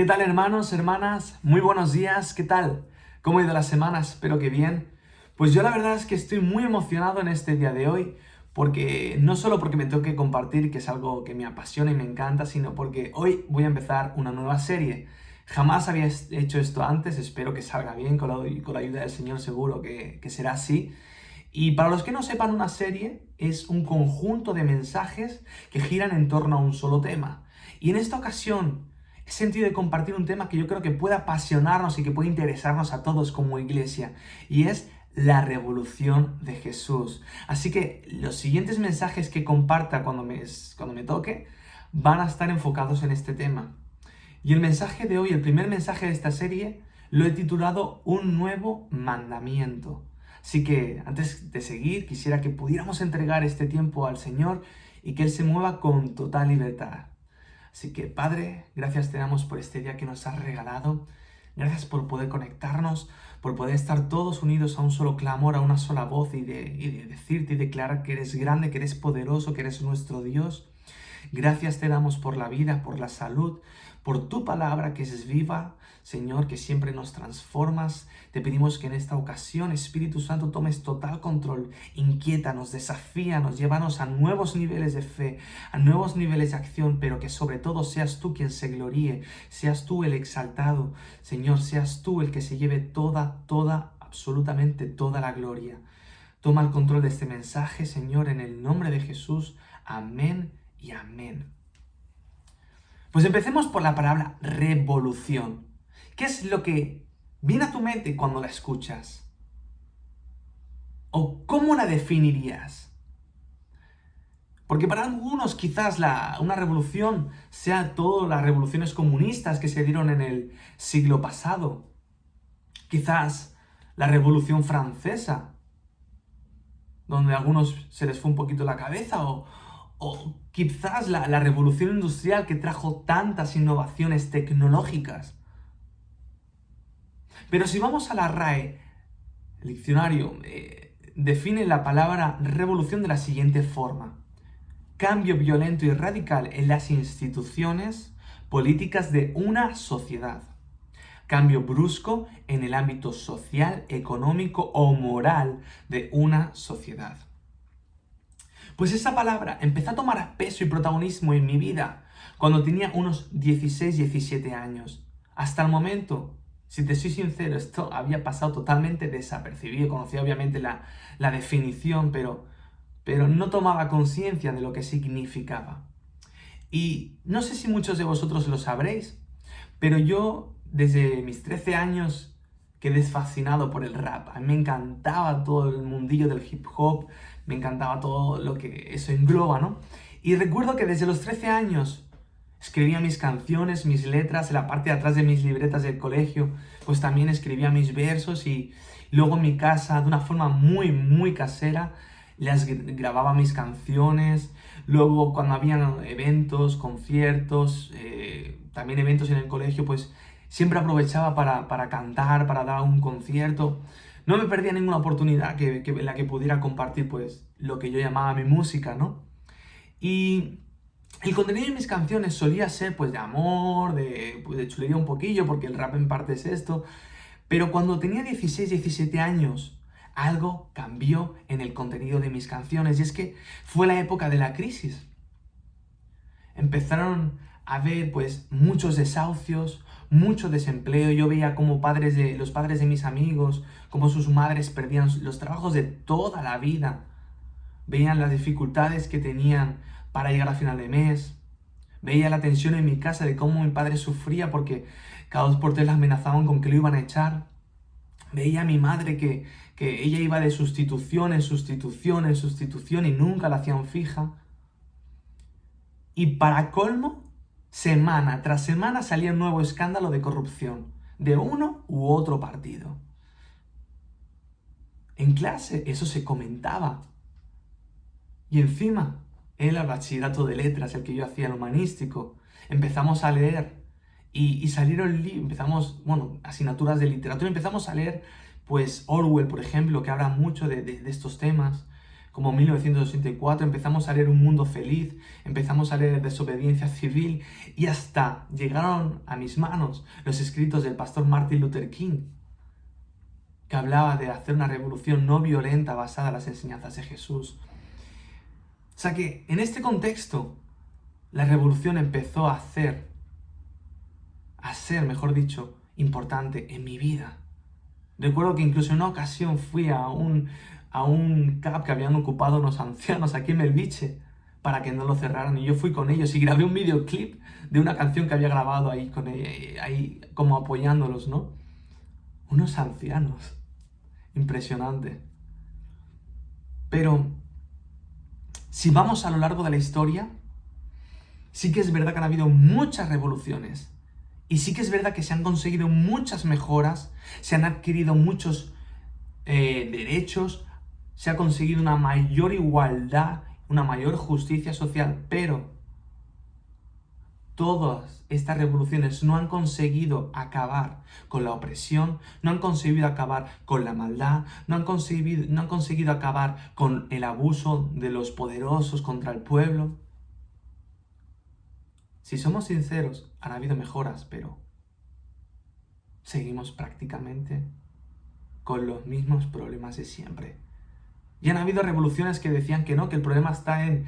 tal, hermanos, hermanas? Muy buenos días, ¿qué tal? ¿Cómo ha ido la semana? Espero que bien. Pues yo la verdad es que estoy muy emocionado en este día de hoy, porque no solo porque me toque compartir, que es algo que me apasiona y me encanta, sino porque hoy voy a empezar una nueva serie. Jamás había hecho esto antes, espero que salga bien, con la ayuda del Señor seguro que será así. Y para los que no sepan, una serie es un conjunto de mensajes que giran en torno a un solo tema. Y en esta ocasión he sentido de compartir un tema que yo creo que puede apasionarnos y que puede interesarnos a todos como iglesia, y es la revolución de Jesús. Así que los siguientes mensajes que comparta cuando me toque van a estar enfocados en este tema. Y el mensaje de hoy, el primer mensaje de esta serie, lo he titulado Un nuevo mandamiento. Así que antes de seguir, quisiera que pudiéramos entregar este tiempo al Señor y que Él se mueva con total libertad. Así que, Padre, gracias te damos por este día que nos has regalado. Gracias por poder conectarnos, por poder estar todos unidos a un solo clamor, a una sola voz y de decirte y declarar que eres grande, que eres poderoso, que eres nuestro Dios. Gracias te damos por la vida, por la salud, por tu palabra que es viva, Señor, que siempre nos transformas. Te pedimos que en esta ocasión, Espíritu Santo, tomes total control, inquiétanos, desafíanos, llévanos a nuevos niveles de fe, a nuevos niveles de acción, pero que sobre todo seas tú quien se gloríe, seas tú el exaltado, Señor, seas tú el que se lleve absolutamente toda la gloria. Toma el control de este mensaje, Señor, en el nombre de Jesús. Amén y amén. Pues empecemos por la palabra revolución. ¿Qué es lo que viene a tu mente cuando la escuchas? ¿O cómo la definirías? Porque para algunos quizás una revolución sea todas las revoluciones comunistas que se dieron en el siglo pasado. Quizás la Revolución Francesa, donde a algunos se les fue un poquito la cabeza, o quizás la revolución industrial que trajo tantas innovaciones tecnológicas. Pero si vamos a la RAE, el diccionario define la palabra revolución de la siguiente forma: cambio violento y radical en las instituciones políticas de una sociedad. Cambio brusco en el ámbito social, económico o moral de una sociedad. Pues esa palabra empezó a tomar peso y protagonismo en mi vida cuando tenía unos 16, 17 años. Hasta el momento, si te soy sincero, esto había pasado totalmente desapercibido. Conocía obviamente la definición, pero no tomaba conciencia de lo que significaba. Y no sé si muchos de vosotros lo sabréis, pero yo desde mis 13 años quedé fascinado por el rap. A mí me encantaba todo el mundillo del hip hop, me encantaba todo lo que eso engloba, ¿no? Y recuerdo que desde los 13 años escribía mis canciones, mis letras, en la parte de atrás de mis libretas del colegio, pues también escribía mis versos, y luego en mi casa, de una forma muy, muy casera, grababa mis canciones. Luego, cuando habían eventos, conciertos, también eventos en el colegio, pues siempre aprovechaba para cantar, para dar un concierto. No me perdía ninguna oportunidad en la que pudiera compartir pues lo que yo llamaba mi música, ¿no? Y el contenido de mis canciones solía ser pues de amor, pues, de chulería un poquillo, porque el rap en parte es esto. Pero cuando tenía 16, 17 años, algo cambió en el contenido de mis canciones, y es que fue la época de la crisis. Empezaron a haber pues muchos desahucios, mucho desempleo. Yo veía como los padres de mis amigos, como sus madres perdían los trabajos de toda la vida. Veían las dificultades que tenían para llegar a final de mes. Veía la tensión en mi casa de cómo mi padre sufría porque cada 2 por 3 la amenazaban con que lo iban a echar. Veía a mi madre que ella iba de sustitución en sustitución en sustitución y nunca la hacían fija. Y para colmo, semana tras semana salía un nuevo escándalo de corrupción de uno u otro partido. En clase eso se comentaba. Y encima, el bachillerato de letras, el que yo hacía, el humanístico, empezamos a leer y salieron asignaturas de literatura. Empezamos a leer pues Orwell, por ejemplo, que habla mucho de estos temas. como 1984, empezamos a leer Un Mundo Feliz, empezamos a leer Desobediencia Civil y hasta llegaron a mis manos los escritos del pastor Martin Luther King, que hablaba de hacer una revolución no violenta basada en las enseñanzas de Jesús. O sea que en este contexto, la revolución empezó a ser, mejor dicho, importante en mi vida. Recuerdo que incluso en una ocasión fui a un CAP que habían ocupado unos ancianos aquí en Melviche para que no lo cerraran, y yo fui con ellos y grabé un videoclip de una canción que había grabado ahí, ahí como apoyándolos, ¿no? Unos ancianos. Impresionante. Pero si vamos a lo largo de la historia, sí que es verdad que han habido muchas revoluciones. Y sí que es verdad que se han conseguido muchas mejoras, se han adquirido muchos derechos, se ha conseguido una mayor igualdad, una mayor justicia social, pero todas estas revoluciones no han conseguido acabar con la opresión, no han conseguido acabar con la maldad, no han conseguido acabar con el abuso de los poderosos contra el pueblo. Si somos sinceros, han habido mejoras, pero seguimos prácticamente con los mismos problemas de siempre. Y han habido revoluciones que decían que no, que el problema está en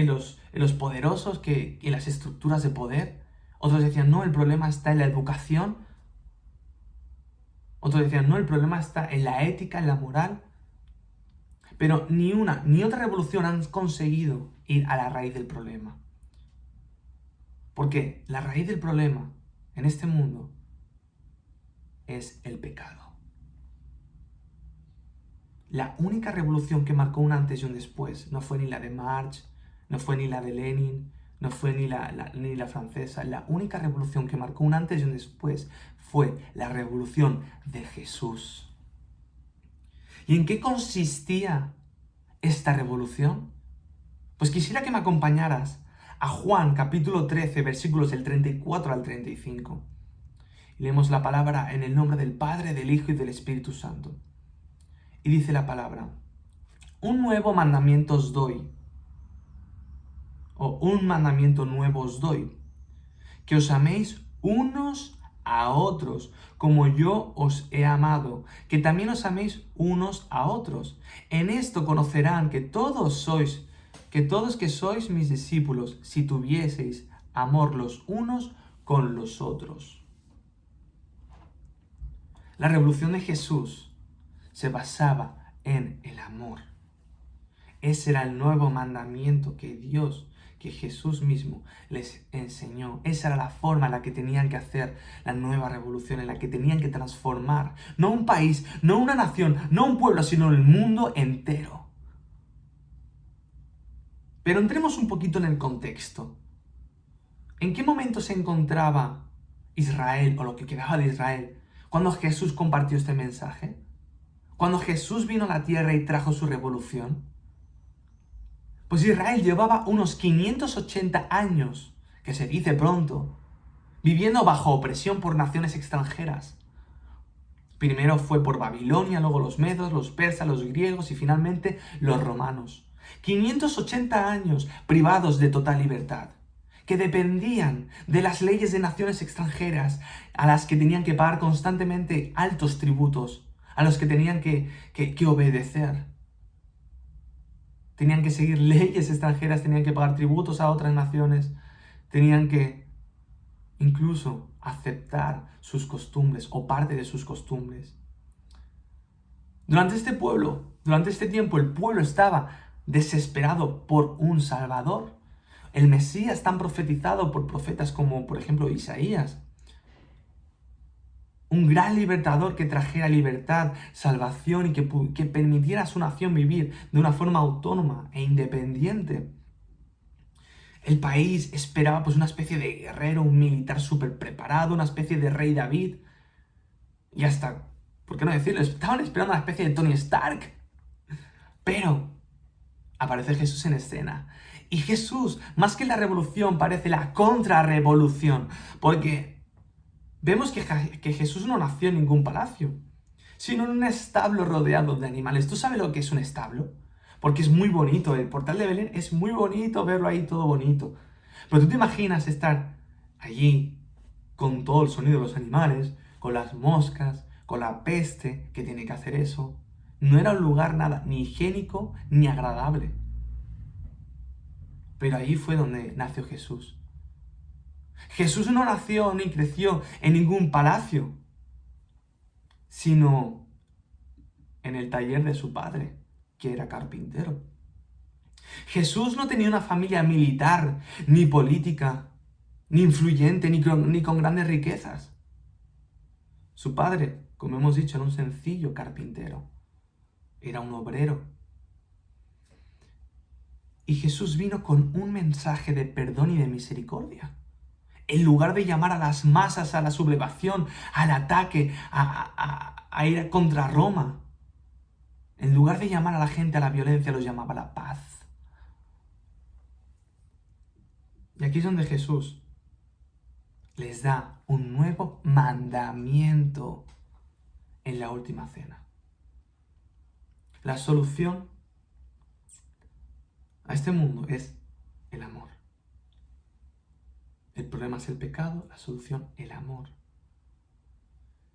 los poderosos, en las estructuras de poder. Otros decían, no, el problema está en la educación. Otros decían, no, el problema está en la ética, en la moral. Pero ni una ni otra revolución han conseguido ir a la raíz del problema. Porque la raíz del problema en este mundo es el pecado. La única revolución que marcó un antes y un después no fue ni la de Marx, no fue ni la de Lenin, no fue ni la francesa. La única revolución que marcó un antes y un después fue la revolución de Jesús. ¿Y en qué consistía esta revolución? Pues quisiera que me acompañaras a Juan capítulo 13, versículos del 34 al 35. Y leemos la palabra en el nombre del Padre, del Hijo y del Espíritu Santo. Y dice la palabra, un nuevo mandamiento os doy, o un mandamiento nuevo os doy, que os améis unos a otros, como yo os he amado, que también os améis unos a otros. En esto conocerán que todos que sois mis discípulos, si tuvieseis amor los unos con los otros. La revolución de Jesús se basaba en el amor. Ese era el nuevo mandamiento que Jesús mismo les enseñó. Esa era la forma en la que tenían que hacer la nueva revolución, en la que tenían que transformar, no un país, no una nación, no un pueblo, sino el mundo entero. Pero entremos un poquito en el contexto. ¿En qué momento se encontraba Israel, o lo que quedaba de Israel, cuando Jesús compartió este mensaje? Cuando Jesús vino a la tierra y trajo su revolución. Pues Israel llevaba unos 580 años, que se dice pronto, viviendo bajo opresión por naciones extranjeras. Primero fue por Babilonia, luego los medos, los persas, los griegos y finalmente los romanos. 580 años privados de total libertad, que dependían de las leyes de naciones extranjeras a las que tenían que pagar constantemente altos tributos, a los que tenían que obedecer. Tenían que seguir leyes extranjeras, tenían que pagar tributos a otras naciones, tenían que incluso aceptar sus costumbres o parte de sus costumbres. Durante este tiempo, el pueblo estaba desesperado por un Salvador. El Mesías tan profetizado por profetas como, por ejemplo, Isaías. Un gran libertador que trajera libertad, salvación y que permitiera a su nación vivir de una forma autónoma e independiente. El país esperaba pues una especie de guerrero, un militar súper preparado, una especie de rey David. Y hasta, ¿por qué no decirlo? Estaban esperando una especie de Tony Stark. Pero aparece Jesús en escena. Y Jesús, más que la revolución, parece la contrarrevolución. Porque vemos que Jesús no nació en ningún palacio, sino en un establo rodeado de animales. ¿Tú sabes lo que es un establo? porque es muy bonito, el portal de Belén es muy bonito verlo ahí todo bonito. Pero tú te imaginas estar allí con todo el sonido de los animales, con las moscas, con la peste que tiene que hacer eso. No era un lugar nada ni higiénico ni agradable. Pero allí fue donde nació Jesús. Jesús no nació ni creció en ningún palacio, sino en el taller de su padre, que era carpintero. Jesús no tenía una familia militar, ni política, ni influyente, ni con grandes riquezas. Su padre, como hemos dicho, era un sencillo carpintero. Era un obrero. Y Jesús vino con un mensaje de perdón y de misericordia. En lugar de llamar a las masas a la sublevación, al ataque, a ir contra Roma, en lugar de llamar a la gente a la violencia, los llamaba a la paz. Y aquí es donde Jesús les da un nuevo mandamiento en la última cena. La solución a este mundo es el amor. El problema es el pecado, la solución el amor.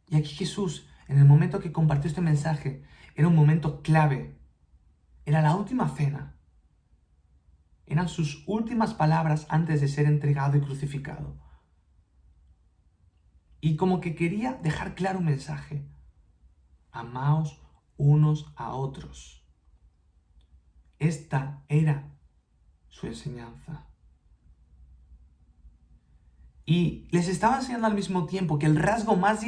Y aquí Jesús, en el momento que compartió este mensaje, era un momento clave. Era la última cena. Eran sus últimas palabras antes de ser entregado y crucificado. Y como que quería dejar claro un mensaje. Amaos unos a otros. Esta era su enseñanza. Y les estaba enseñando al mismo tiempo que el rasgo más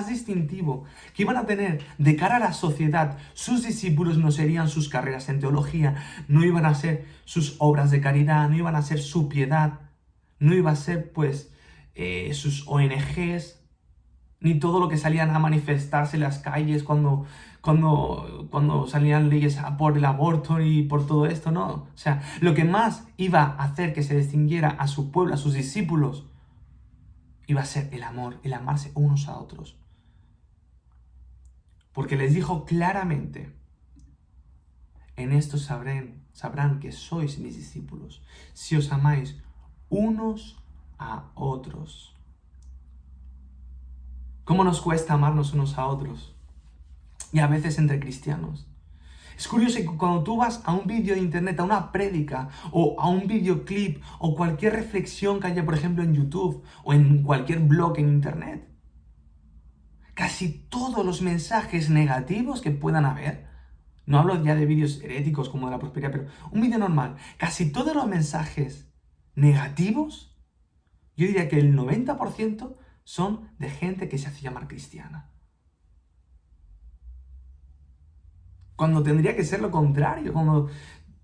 distintivo que iban a tener de cara a la sociedad, sus discípulos no serían sus carreras en teología, no iban a ser sus obras de caridad, no iban a ser su piedad, no iba a ser sus ONGs, ni todo lo que salían a manifestarse en las calles cuando salían leyes por el aborto y por todo esto, no. O sea, lo que más iba a hacer que se distinguiera a su pueblo, a sus discípulos, iba a ser el amor, el amarse unos a otros. Porque les dijo claramente, en esto sabrán que sois mis discípulos, si os amáis unos a otros. ¿Cómo nos cuesta amarnos unos a otros? Y a veces entre cristianos. Es curioso que cuando tú vas a un vídeo de internet, a una prédica, o a un videoclip, o cualquier reflexión que haya, por ejemplo, en YouTube, o en cualquier blog en internet, casi todos los mensajes negativos que puedan haber, no hablo ya de vídeos heréticos como de la prosperidad, pero un vídeo normal, casi todos los mensajes negativos, yo diría que el 90% son de gente que se hace llamar cristiana. Cuando tendría que ser lo contrario, cuando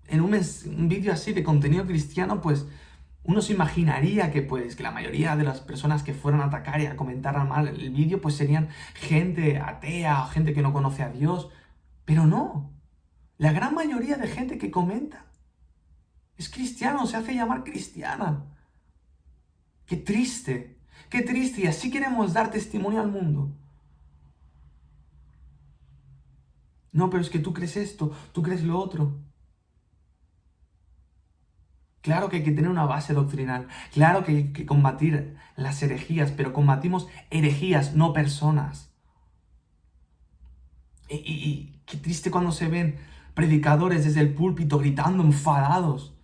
en un vídeo así de contenido cristiano, pues uno se imaginaría que la mayoría de las personas que fueran a atacar y a comentar mal el vídeo, pues serían gente atea o gente que no conoce a Dios. Pero no. La gran mayoría de gente que comenta es cristiano, se hace llamar cristiana. Qué triste, qué triste. Y así queremos dar testimonio al mundo. No, pero es que tú crees esto, tú crees lo otro. Claro que hay que tener una base doctrinal, claro que hay que combatir las herejías, pero combatimos herejías, no personas. Y qué triste cuando se ven predicadores desde el púlpito gritando, enfadados,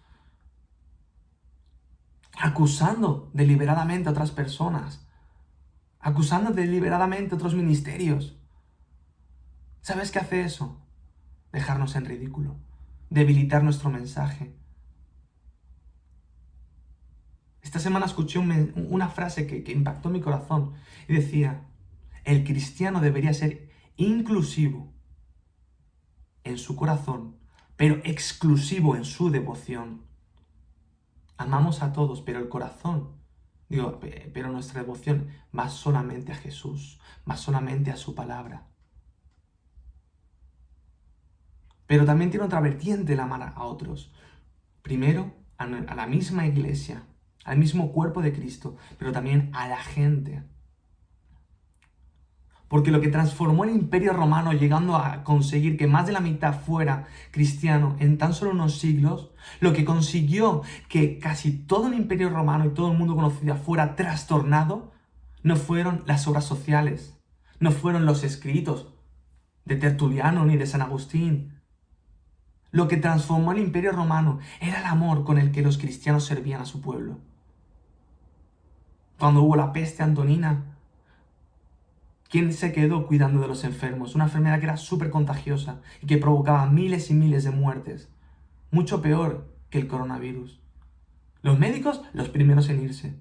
acusando deliberadamente a otras personas, acusando deliberadamente a otros ministerios. ¿Sabes qué hace eso? Dejarnos en ridículo, debilitar nuestro mensaje. Esta semana escuché una frase que impactó mi corazón y decía, el cristiano debería ser inclusivo en su corazón, pero exclusivo en su devoción. Amamos a todos, pero el corazón, pero nuestra devoción va solamente a Jesús, va solamente a su palabra. Pero también tiene otra vertiente el amar a otros. Primero, a la misma iglesia, al mismo cuerpo de Cristo, pero también a la gente. Porque lo que transformó el Imperio Romano, llegando a conseguir que más de la mitad fuera cristiano en tan solo unos siglos, lo que consiguió que casi todo el Imperio Romano y todo el mundo conocido fuera trastornado, no fueron las obras sociales, no fueron los escritos de Tertuliano ni de San Agustín. Lo que transformó el Imperio Romano era el amor con el que los cristianos servían a su pueblo. Cuando hubo la peste antonina, ¿quién se quedó cuidando de los enfermos? Una enfermedad que era súper contagiosa y que provocaba miles y miles de muertes. Mucho peor que el coronavirus. Los médicos, los primeros en irse.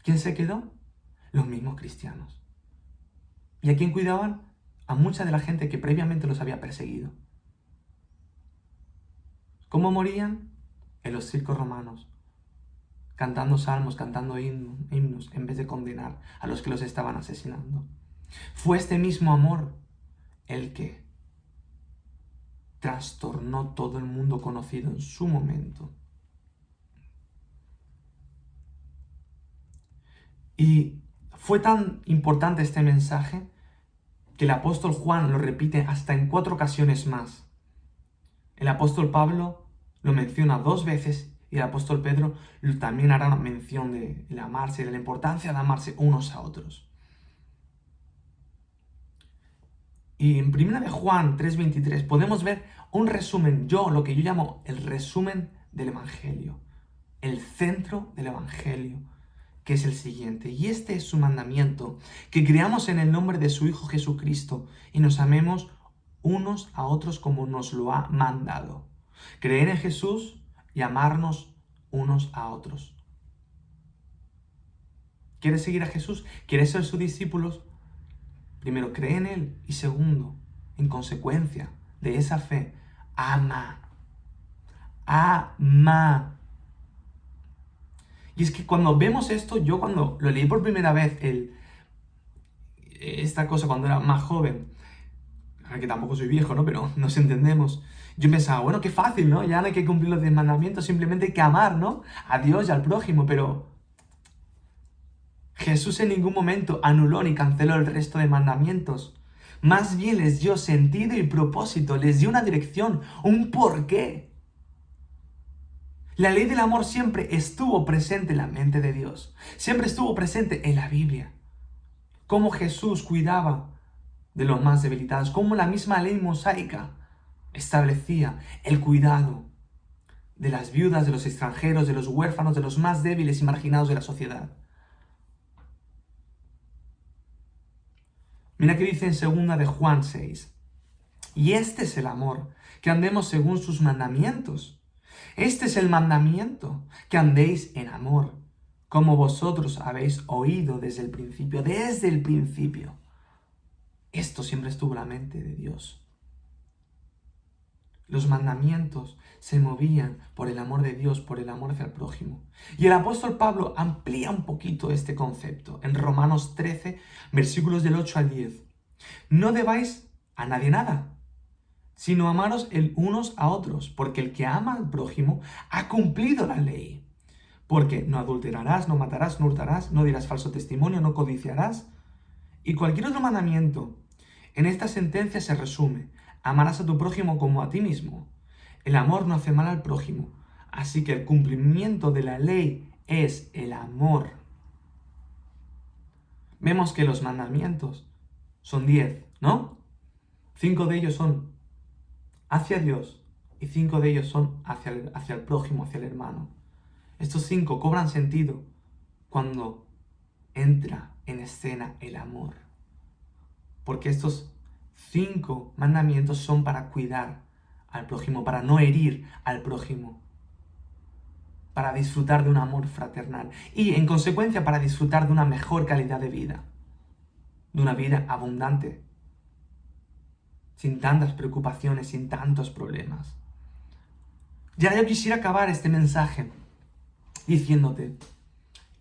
¿Quién se quedó? Los mismos cristianos. ¿Y a quién cuidaban? A mucha de la gente que previamente los había perseguido. ¿Cómo morían? En los circos romanos, cantando salmos, cantando himnos, en vez de condenar a los que los estaban asesinando. Fue este mismo amor el que trastornó todo el mundo conocido en su momento. Y fue tan importante este mensaje que el apóstol Juan lo repite hasta en 4 ocasiones más. El apóstol Pablo lo menciona 2 veces y el apóstol Pedro también hará una mención de amarse, de la importancia de amarse unos a otros. Y en 1 de Juan 3:23 podemos ver un resumen, lo que yo llamo el resumen del Evangelio, el centro del Evangelio, que es el siguiente. Y este es su mandamiento, que creamos en el nombre de su Hijo Jesucristo y nos amemos unos a otros como nos lo ha mandado. Creer en Jesús y amarnos unos a otros. ¿Quieres seguir a Jesús? ¿Quieres ser sus discípulos? Primero, cree en Él. Y segundo, en consecuencia de esa fe, ama. Ama. Y es que cuando vemos esto, yo cuando lo leí por primera vez, esta cosa cuando era más joven, que tampoco soy viejo, ¿no? Pero nos entendemos. Yo pensaba, bueno, qué fácil, ¿no? Ya no hay que cumplir los 10 mandamientos, simplemente hay que amar, ¿no? A Dios y al prójimo, pero Jesús en ningún momento anuló ni canceló el resto de mandamientos. Más bien les dio sentido y propósito, les dio una dirección, un porqué. La ley del amor siempre estuvo presente en la mente de Dios, siempre estuvo presente en la Biblia. Cómo Jesús cuidaba de los más debilitados, cómo la misma ley mosaica establecía el cuidado de las viudas, de los extranjeros, de los huérfanos, de los más débiles y marginados de la sociedad. Mira que dice en 2 de Juan 6. Y este es el amor, que andemos según sus mandamientos. Este es el mandamiento, que andéis en amor, como vosotros habéis oído desde el principio. Desde el principio. Esto siempre estuvo en la mente de Dios. Los mandamientos se movían por el amor de Dios, por el amor hacia el prójimo. Y el apóstol Pablo amplía un poquito este concepto en Romanos 13, versículos del 8 al 10. No debáis a nadie nada, sino amaros el unos a otros, porque el que ama al prójimo ha cumplido la ley. Porque no adulterarás, no matarás, no hurtarás, no dirás falso testimonio, no codiciarás. Y cualquier otro mandamiento. En esta sentencia se resume: amarás a tu prójimo como a ti mismo. El amor no hace mal al prójimo, así que el cumplimiento de la ley es el amor. Vemos que los mandamientos son 10, ¿no? 5 de ellos son hacia Dios y 5 de ellos son hacia el prójimo, hacia el hermano. Estos 5 cobran sentido cuando entra en escena el amor. Porque estos 5 mandamientos son para cuidar al prójimo, para no herir al prójimo, para disfrutar de un amor fraternal y, en consecuencia, para disfrutar de una mejor calidad de vida, de una vida abundante, sin tantas preocupaciones, sin tantos problemas. Ya yo quisiera acabar este mensaje diciéndote,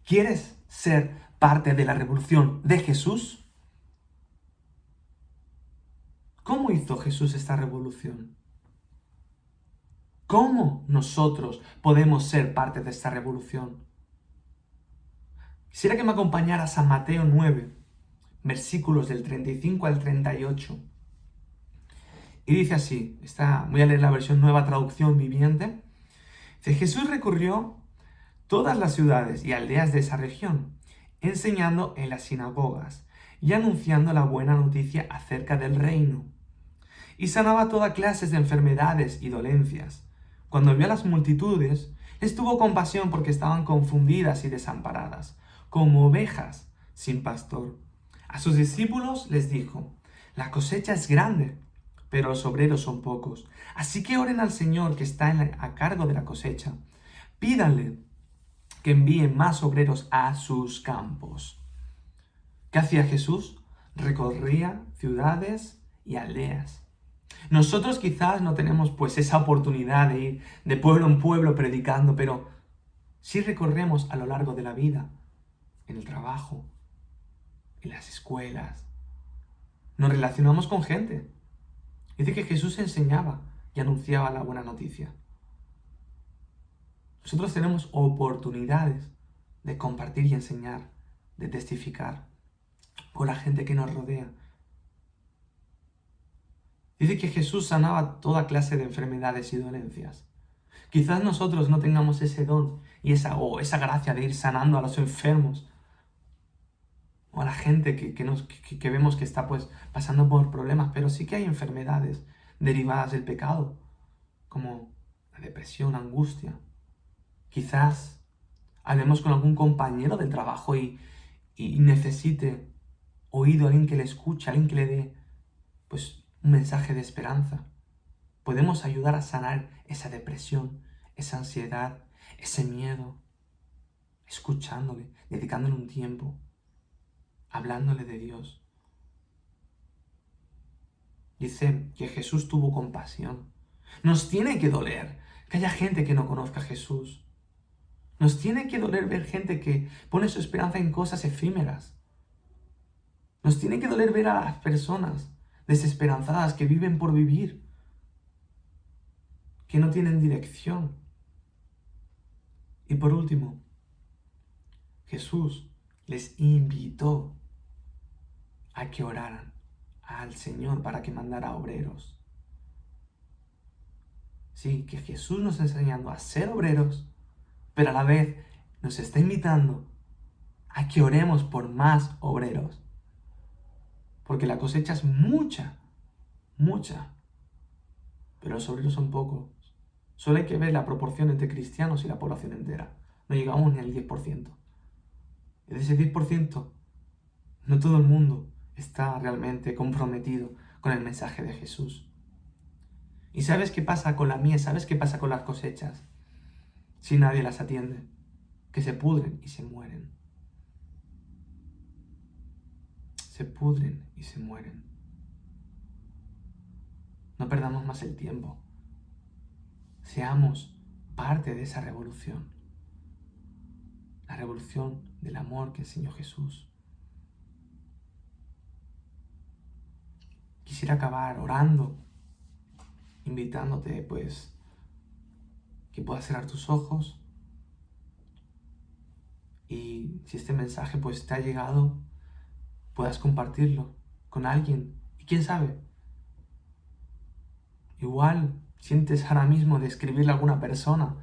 ¿quieres ser parte de la revolución de Jesús? ¿Cómo hizo Jesús esta revolución? ¿Cómo nosotros podemos ser parte de esta revolución? Quisiera que me acompañaras a Mateo 9, versículos del 35 al 38. Y dice así, voy a leer la versión Nueva Traducción Viviente. Dice, Jesús recorrió todas las ciudades y aldeas de esa región, enseñando en las sinagogas y anunciando la buena noticia acerca del reino. Y sanaba toda clase de enfermedades y dolencias. Cuando vio a las multitudes, les tuvo compasión porque estaban confundidas y desamparadas, como ovejas sin pastor. A sus discípulos les dijo, la cosecha es grande, pero los obreros son pocos. Así que oren al Señor que está a cargo de la cosecha. Pídanle que envíe más obreros a sus campos. ¿Qué hacía Jesús? Recorría ciudades y aldeas. Nosotros quizás no tenemos pues esa oportunidad de ir de pueblo en pueblo predicando, pero sí recorremos a lo largo de la vida, en el trabajo, en las escuelas. Nos relacionamos con gente. Dice que Jesús enseñaba y anunciaba la buena noticia. Nosotros tenemos oportunidades de compartir y enseñar, de testificar con la gente que nos rodea. Dice que Jesús sanaba toda clase de enfermedades y dolencias. Quizás nosotros no tengamos ese don y esa gracia de ir sanando a los enfermos o a la gente que vemos que está pues pasando por problemas, pero sí que hay enfermedades derivadas del pecado, como la depresión, angustia. Quizás hablemos con algún compañero del trabajo y necesite oído a alguien que le escuche, a alguien que le dé pues un mensaje de esperanza. Podemos ayudar a sanar esa depresión, esa ansiedad, ese miedo, escuchándole, dedicándole un tiempo, hablándole de Dios. Dice que Jesús tuvo compasión. Nos tiene que doler que haya gente que no conozca a Jesús. Nos tiene que doler ver gente que pone su esperanza en cosas efímeras. Nos tiene que doler ver a las personas desesperanzadas que viven por vivir, que no tienen dirección. Y por último, Jesús les invitó a que oraran al Señor para que mandara obreros. Sí, que Jesús nos está enseñando a ser obreros, pero a la vez nos está invitando a que oremos por más obreros. Porque la cosecha es mucha, mucha, pero los obreros son pocos. Solo hay que ver la proporción entre cristianos y la población entera. No llegamos ni al 10%. Y de ese 10%, no todo el mundo está realmente comprometido con el mensaje de Jesús. ¿Y sabes qué pasa con la mies? ¿Sabes qué pasa con las cosechas? Si nadie las atiende, que se pudren y se mueren. Se pudren y se mueren. No perdamos más el tiempo. Seamos parte de esa revolución. La revolución del amor que enseñó Jesús. Quisiera acabar orando, invitándote pues que puedas cerrar tus ojos y si este mensaje pues te ha llegado, puedas compartirlo con alguien. Y quién sabe, igual sientes ahora mismo de escribirle a alguna persona,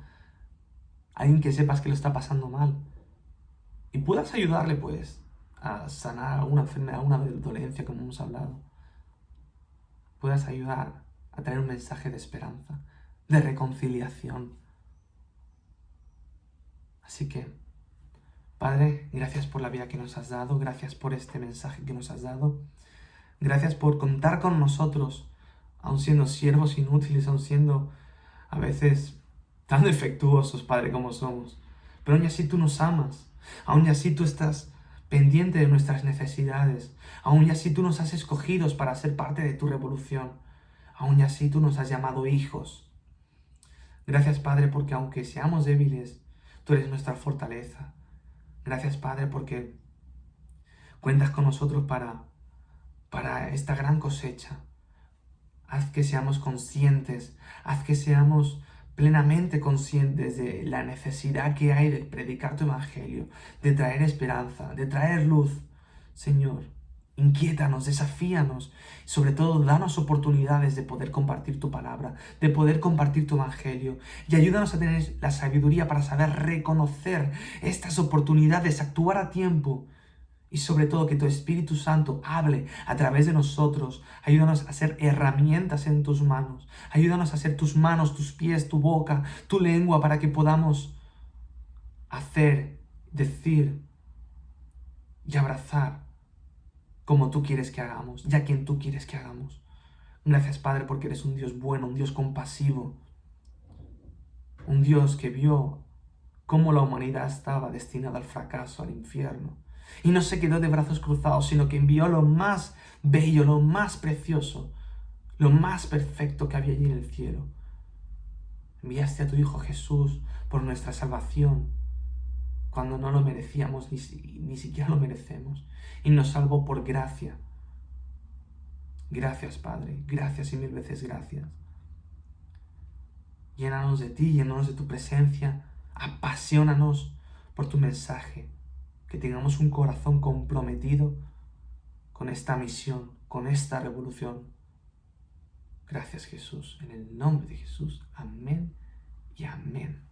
a alguien que sepas que lo está pasando mal, y puedas ayudarle pues a sanar alguna enfermedad, alguna dolencia como hemos hablado. Puedas ayudar a traer un mensaje de esperanza, de reconciliación. Así que, Padre, gracias por la vida que nos has dado, gracias por este mensaje que nos has dado, gracias por contar con nosotros, aun siendo siervos inútiles, aun siendo a veces tan defectuosos, Padre, como somos. Pero aún así tú nos amas, aún así tú estás pendiente de nuestras necesidades, aún así tú nos has escogido para ser parte de tu revolución, aún así tú nos has llamado hijos. Gracias, Padre, porque aunque seamos débiles, tú eres nuestra fortaleza. Gracias, Padre, porque cuentas con nosotros para esta gran cosecha. Haz que seamos conscientes, haz que seamos plenamente conscientes de la necesidad que hay de predicar tu evangelio, de traer esperanza, de traer luz. Señor, Inquiétanos, desafíanos, sobre todo danos oportunidades de poder compartir tu palabra, de poder compartir tu evangelio, y ayúdanos a tener la sabiduría para saber reconocer estas oportunidades, actuar a tiempo, y sobre todo que tu Espíritu Santo hable a través de nosotros. Ayúdanos a ser herramientas en tus manos, ayúdanos a ser tus manos, tus pies, tu boca, tu lengua, para que podamos hacer, decir y abrazar como tú quieres que hagamos, y a quien tú quieres que hagamos. Gracias, Padre, porque eres un Dios bueno, un Dios compasivo, un Dios que vio cómo la humanidad estaba destinada al fracaso, al infierno, y no se quedó de brazos cruzados, sino que envió lo más bello, lo más precioso, lo más perfecto que había allí en el cielo. Enviaste a tu Hijo Jesús por nuestra salvación, cuando no lo merecíamos, ni siquiera lo merecemos, y nos salvó por gracia. Gracias, Padre, gracias y mil veces gracias. Llénanos de ti, llénanos de tu presencia, apasionanos por tu mensaje, que tengamos un corazón comprometido con esta misión, con esta revolución. Gracias, Jesús, en el nombre de Jesús, amén y amén.